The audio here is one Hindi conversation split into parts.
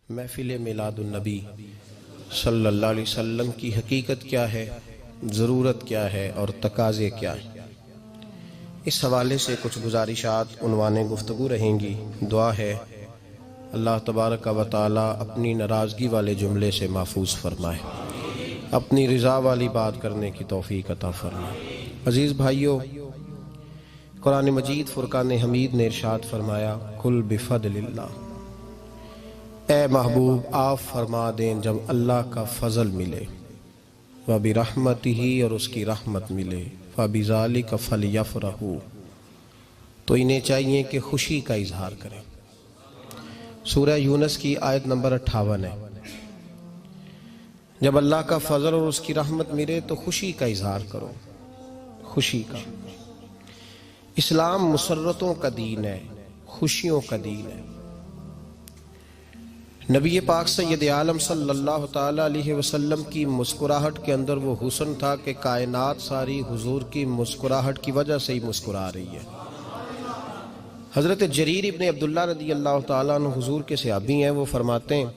महफिल मिलादुन्नबी सल्लल्लाहु अलैहि वसल्लम की हकीकत क्या है, ज़रूरत क्या है और तकाज़े क्या है। इस हवाले से कुछ गुजारिशात उन्वाने गुफ्तगू रहेंगी। दुआ है अल्लाह तबारक व तआला अपनी नाराज़गी वाले जुमले से महफूज फरमाए, अपनी रज़ा वाली बात करने की तौफीक अता फरमाए। अज़ीज़ भाइयों, कुरान मजीद फुरकान हमीद ने इरशाद फरमाया, कुल बिफदलिल्लाह, ए महबूब आप फरमा दें जब अल्लाह का फजल मिले, व बिरहमतिही और उसकी रहमत मिले, व बिज़ालिका फलयफ़रहू, तो इन्हें चाहिए कि खुशी का इजहार करें। सूरह यूनुस की आयत नंबर 58 है। जब अल्लाह का फजल और उसकी रहमत मिले तो खुशी का इजहार करो, खुशी का। इस्लाम मुसर्रतों का दीन है, खुशियों का दीन है। नबी पाक सैयद आलम सल्लल्लाहु ताला अलैहि वसल्लम की मुस्कुराहट के अंदर वो हुस्न था कि कायनात सारी हुजूर की मुस्कुराहट की वजह से ही मुस्कुरा रही है। हजरत जरीर इब्ने अब्दुल्ला रदी अल्लाह ताला अन्हु हुजूर के सहाबी हैं। वो फरमाते हैं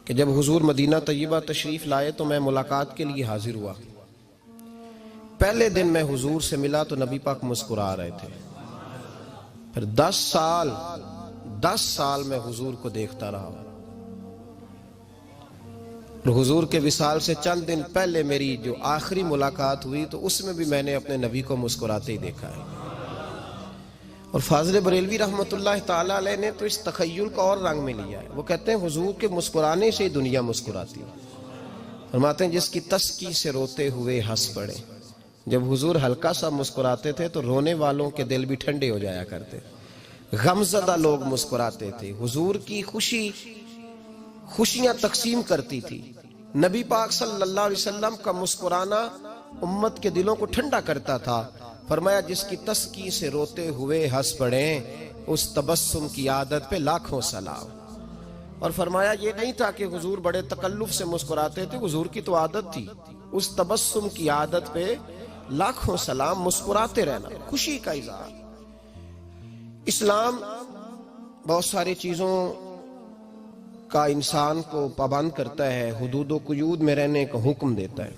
कि जब हुजूर मदीना तय्यबा तशरीफ लाए तो मैं मुलाकात के लिए हाजिर हुआ। पहले दिन मैं हुजूर से मिला तो नबी पाक मुस्कुरा रहे थे। फिर 10 साल मैं हुजूर को देखता रहा। और हुजूर के विसाल से चंद दिन पहले मेरी जो आखिरी मुलाकात हुई तो उसमें भी मैंने अपने नबी को मुस्कुराते ही देखा है। और फाज़िल बरेलवी रहमतुल्लाह ताला अलैह ने तो इस तखय्युल का और रंग में लिया है। वो कहते हैं हुजूर के मुस्कुराने से ही दुनिया मुस्कुराती है। फरमाते हैं जिसकी तस्की से रोते हुए हंस पड़े। जब हुजूर हल्का सा मुस्कुराते थे तो रोने वालों के दिल भी ठंडे हो जाया करते, गमज़दा लोग मुस्कुराते थे। हुजूर की खुशियां तकसीम करती थी। नबी पाक सल्लल्लाहु अलैहि वसल्लम का मुस्कुराना उम्मत के दिलों को ठंडा करता था। फरमाया जिसकी तस्की से रोते हुए हंस पड़े उस तबस्सुम की आदत पे लाखों सलाम। और फरमाया ये नहीं था कि हुजूर बड़े तकल्लुफ से मुस्कुराते थे, हुजूर की तो आदत थी उस तबस्सुम की आदत पे लाखों सलाम, मुस्कुराते रहना, खुशी का इज़हार। इस्लाम बहुत सारी चीज़ों का इंसान को पाबंद करता है, हुदूद व कुयूद में रहने का हुक्म देता है।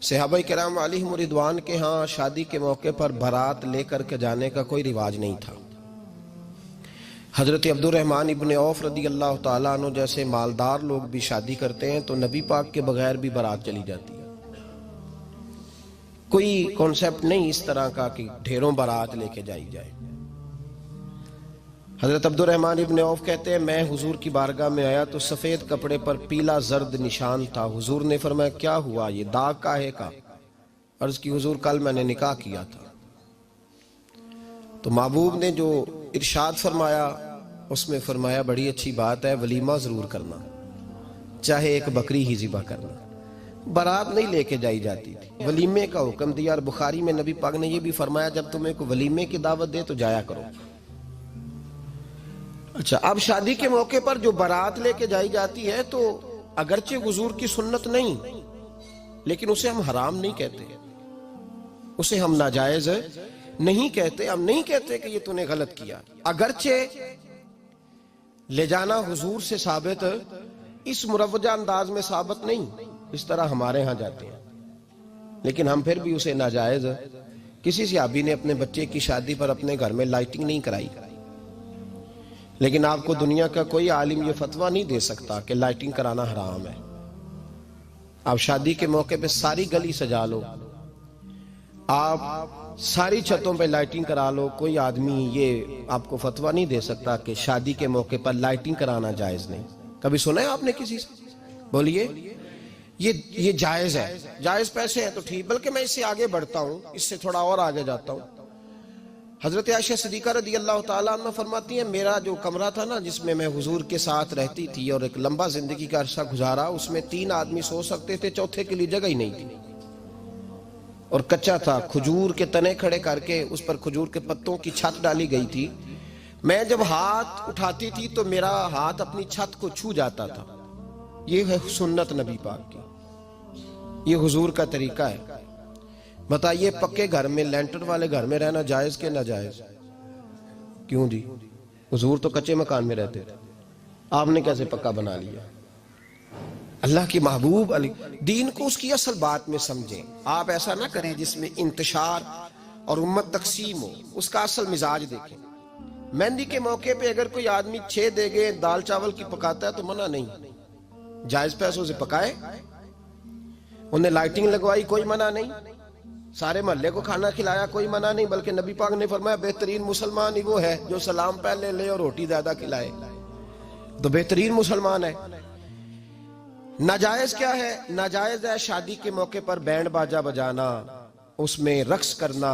सहाबा किराम अलैहिम रिदवान के यहाँ शादी के मौके पर बारात लेकर के जाने का कोई रिवाज नहीं था। हजरत अब्दुर्रहमान इब्ने औफ रदी अल्लाह ताला अन्हु जैसे मालदार लोग भी शादी करते हैं तो नबी पाक के बगैर भी बारात चली जाती है। कोई कॉन्सेप्ट नहीं इस तरह का कि ढेरों बारात लेके जाई जाए। हजरत अब्दुर्रहमान इब्ने औफ कहते हैं मैं हुजूर की बारगाह में आया तो सफेद कपड़े पर पीला जर्द निशान था। हुजूर ने फरमाया क्या हुआ, ये दाग काहे का? अर्ज की हुजूर कल मैंने निकाह किया था। तो महबूब ने जो इरशाद फरमाया उसमें फरमाया बड़ी अच्छी बात है, वलीमा जरूर करना, चाहे एक बकरी ही ज़िबा करना। बारात नहीं लेके जाई जाती थी, वलीमे का हुक्म दिया। और बुखारी में नबी पाक ने यह भी फरमाया जब तुम्हें को वलीमे की दावत दे तो जाया करो। अच्छा, अब शादी के मौके पर जो बारात लेके जाई जाती है तो अगरचे हुजूर की सुन्नत नहीं, लेकिन उसे हम हराम नहीं कहते, उसे हम नाजायज नहीं कहते। हम नहीं कहते कि ये तूने गलत किया। अगरचे ले जाना हुजूर से साबित, इस मुरव्वजा अंदाज में साबित नहीं, इस तरह हमारे यहां जाते हैं, लेकिन हम फिर भी उसे नाजायज। किसी सहाबी ने अपने बच्चे की शादी पर अपने घर में लाइटिंग नहीं कराई, लेकिन आपको दुनिया का कोई आलिम ये फतवा नहीं दे सकता कि लाइटिंग कराना हराम है। आप शादी के मौके पे सारी गली सजा लो, आप सारी छतों पे लाइटिंग करा लो, कोई आदमी ये आपको फतवा नहीं दे सकता कि शादी के मौके पर लाइटिंग कराना जायज नहीं। कभी सुना है आपने किसी से? बोलिए ये जायज है, जायज पैसे हैं तो ठीक। बल्कि मैं इससे आगे बढ़ता हूं, इससे थोड़ा और आगे जाता हूं। हजरत आयशा सिद्दीका रदी अल्लाह ताला अन्हा फरमाती है मेरा जो कमरा था ना जिसमें मैं हुजूर के साथ रहती थी और एक लंबा जिंदगी का अरसा गुजारा, उसमें 3 आदमी सो सकते थे, चौथे के लिए जगह ही नहीं थी। और कच्चा था, खजूर के तने खड़े करके उस पर खजूर के पत्तों की छत डाली गई थी। मैं जब हाथ उठाती थी तो मेरा हाथ अपनी छत को छू जाता था। ये है सुन्नत नबी पाक की, ये हुजूर का तरीका है। बताइए पक्के घर में, लेंटर वाले घर में रहना जायज के नाजायज? क्यों जी? हुजूर तो कच्चे मकान में रहते थे, आपने कैसे पक्का बना लिया? अल्लाह की महबूब अली दीन को उसकी असल बात में समझें। आप ऐसा ना करें जिसमें इंतशार और उम्मत तकसीम हो, उसका असल मिजाज देखें। मेहंदी के मौके पे अगर कोई आदमी 6 देगे दाल चावल की पकाता है तो मना नहीं, जायज पैसों से पकाए। उन्हें लाइटिंग लगवाई, कोई मना नहीं। सारे मोहल्ले को खाना खिलाया, कोई मना नहीं। बल्कि नबी पाक ने फरमाया बेहतरीन मुसलमान ही वो है जो सलाम पहले ले और रोटी ज्यादा खिलाए, तो बेहतरीन मुसलमान है। नाजायज क्या है? नाजायज है शादी के मौके पर बैंड बाजा बजाना, उसमें रक्स करना,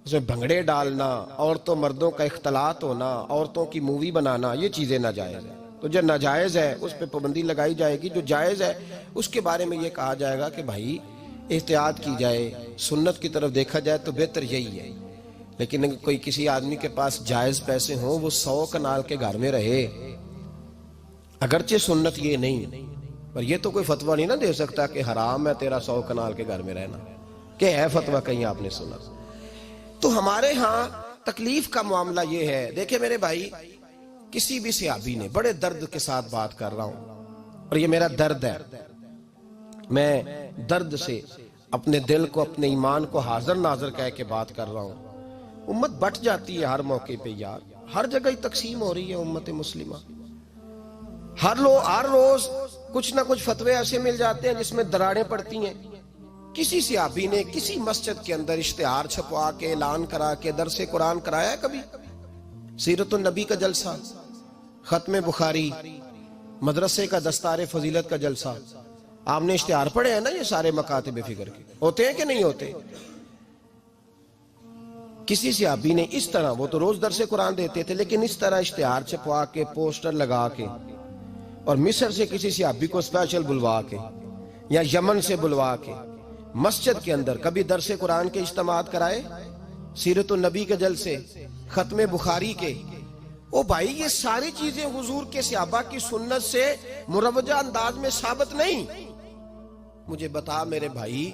उसमें भंगड़े डालना, औरतों मर्दों का इख्तलात होना, औरतों की मूवी बनाना, ये चीजें नाजायज है। तो जो नाजायज है उस पर पाबंदी लगाई जाएगी, जो जायज है उसके बारे में ये कहा जाएगा कि भाई एहतियात की जाए, सुन्नत की तरफ देखा जाए तो बेहतर यही है। लेकिन अगर कोई किसी आदमी के पास जायज पैसे हों, वो 100 कनाल के घर में रहे, अगरचे सुन्नत ये नहीं, पर ये तो कोई फतवा नहीं ना दे सकता कि हराम है तेरा 100 कनाल के घर में रहना, कि है फतवा कहीं आपने सुना? तो हमारे यहाँ तकलीफ का मामला ये है। देखे मेरे भाई, किसी भी सहाबी ने, बड़े दर्द के साथ बात कर रहा हूं और ये मेरा दर्द है, मैं दर्द से अपने दिल को, अपने ईमान को हाजिर नाजर कह के बात कर रहा हूं। उम्मत बट जाती है हर मौके पे यार, हर जगह ही तकसीम हो रही है उम्मत मुस्लिमा। हर रोज कुछ ना कुछ फतवे ऐसे मिल जाते हैं जिसमें दरारें पड़ती हैं। किसी सहाबी ने किसी मस्जिद के अंदर इश्तिहार छपवा के, ऐलान करा के दरसे कुरान कराया है कभी? सीरतुन नबी का जलसा, खत्म बुखारी, मदरसे का दस्तार फजीलत का जलसा, आपने इश्तिहार पढ़े हैं ना? ये सारे मकातिब फिक्र के होते हैं कि नहीं होते? किसी सहाबी ने इस तरह, वो तो रोज दरसे कुरान देते थे, लेकिन इस तरह इश्तिहार छपवा के, पोस्टर लगा के, और मिस्र से किसी सहाबी को स्पेशल बुलवा के या यमन से बुलवा के मस्जिद के अंदर कभी दरसे कुरान के इज्तिमात कराए, सीरतुन नबी के जलसे, खत्म बुखारी के? ओ भाई, ये सारी चीजें हुजूर के सहाबा की सुन्नत से मुरवजा अंदाज में साबित नहीं। मुझे बता मेरे भाई,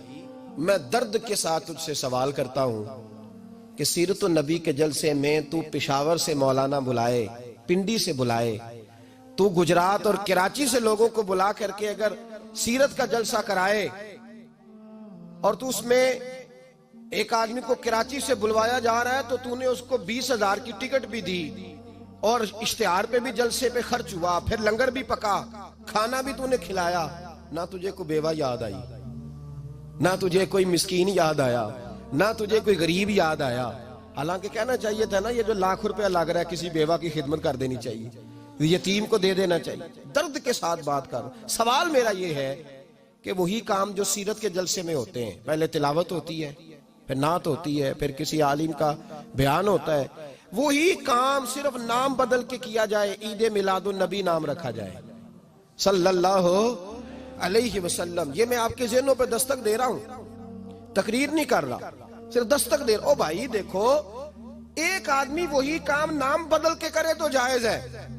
मैं दर्द के साथ तुझसे सवाल करता हूं कि सीरतुन नबी के जलसे में तू पेशावर से मौलाना बुलाए, पिंडी से बुलाए, तू गुजरात और कराची से लोगों को बुला करके अगर सीरत का जलसा कराए और तू उसमें एक आदमी को कराची से बुलवाया जा रहा है तो तूने उसको 20,000 की टिकट भी दी और इश्तिहार पे भी जलसे पे खर्च हुआ, फिर लंगर भी पका, खाना भी तूने खिलाया, ना तुझे कोई बेवा याद आई, ना तुझे कोई मिस्कीन याद आया, ना तुझे कोई गरीब याद आया? हालांकि कहना चाहिए था ना, ये जो लाख रुपया लग रहा है किसी बेवा की खिदमत कर देनी चाहिए, यतीम को दे देना चाहिए। दर्द के साथ बात कर। सवाल मेरा ये है कि वही काम जो सीरत के जलसे में होते हैं, पहले तिलावत होती है, फिर नात होती है, फिर किसी आलिम का बयान होता है, वही काम सिर्फ नाम बदल के किया जाए, ईद मिलादुन नबी नाम रखा जाए सल्लल्लाहु अलैहि वसल्लम। ये मैं आपके ज़हनों पे दस्तक दे रहा हूं, तकरीर नहीं कर रहा, सिर्फ दस्तक दे रहा। ओ भाई देखो, एक आदमी वही काम नाम बदल के करे तो जायज है,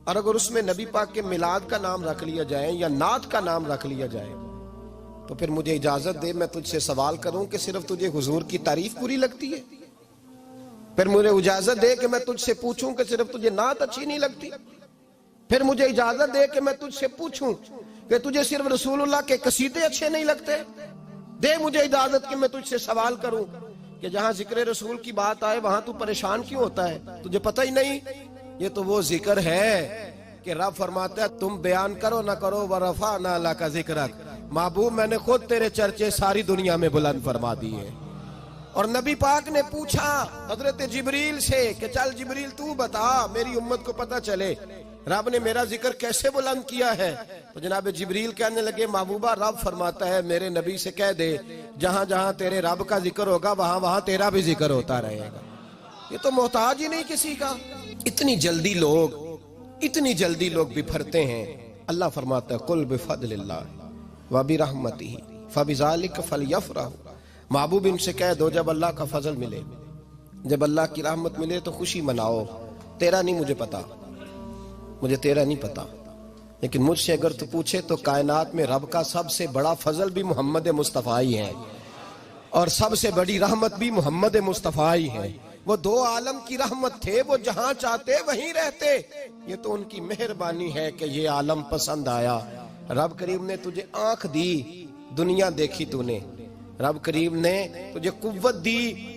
और अगर उसमें नबी पाक के मिलाद का नाम रख लिया जाए या नात का नाम रख लिया जाए तो फिर मुझे इजाजत दे, मैं तुझसे सवाल करूं कि सिर्फ तुझे हुजूर की तारीफ बुरी लगती है? फिर मुझे इजाजत दे कि मैं तुझसे पूछूं कि सिर्फ तुझे नात अच्छी नहीं लगती? फिर मुझे इजाजत दे कि मैं तुझसे पूछूं कि तुझे सिर्फ रसूलुल्लाह के कसीदे अच्छे नहीं लगते? दे मुझे इजाजत कि मैं तुझसे सवाल करूं कि जहां जिक्र रसूल की बात आए वहां तू परेशान क्यों होता है? तुझे पता ही नहीं ये तो वो जिक्र है कि रब फरमाता है तुम बयान करो ना करो, वरफा ना ला का जिक्र, महबूब मैंने खुद तेरे चर्चे सारी दुनिया में बुलंद फरमा दिए। और नबी पाक ने पूछा हजरत जिब्रील से कि चल जिब्रील तू बता, मेरी उम्मत को पता चले रब ने मेरा जिक्र कैसे बुलंद किया है। तो जनाब जिब्रील कहने लगे महबूबा रब फरमाता है मेरे नबी से कह दे जहां जहां तेरे रब का जिक्र होगा वहां वहां तेरा भी जिक्र होता रहेगा। ये तो मोहताज ही नहीं किसी का। इतनी जल्दी लोग बिफरते हैं। अल्लाह फरमाता है कुल बिफदलिल्लाह व बिरहमतिही फबिज़ालिक फलयफ़रहू। महबूब इनसे कह दो जब अल्लाह का फजल मिले, जब अल्लाह की रहमत मिले तो खुशी मनाओ। तेरा नहीं मुझे पता, मुझे तेरा नहीं पता, लेकिन मुझसे अगर तू पूछे तो कायनात में रब का सबसे बड़ा फजल भी मोहम्मद मुस्तफ़ा ही है और सबसे बड़ी रहमत भी मोहम्मद मुस्तफ़ा ही है। वो दो आलम की रहमत थे, वो जहां चाहते वहीं रहते। ये तो उनकी मेहरबानी है कि ये आलम पसंद आया। रब करीम ने तुझे आंख दी, दुनिया देखी तूने। रब करीम ने तुझे कुव्वत दी,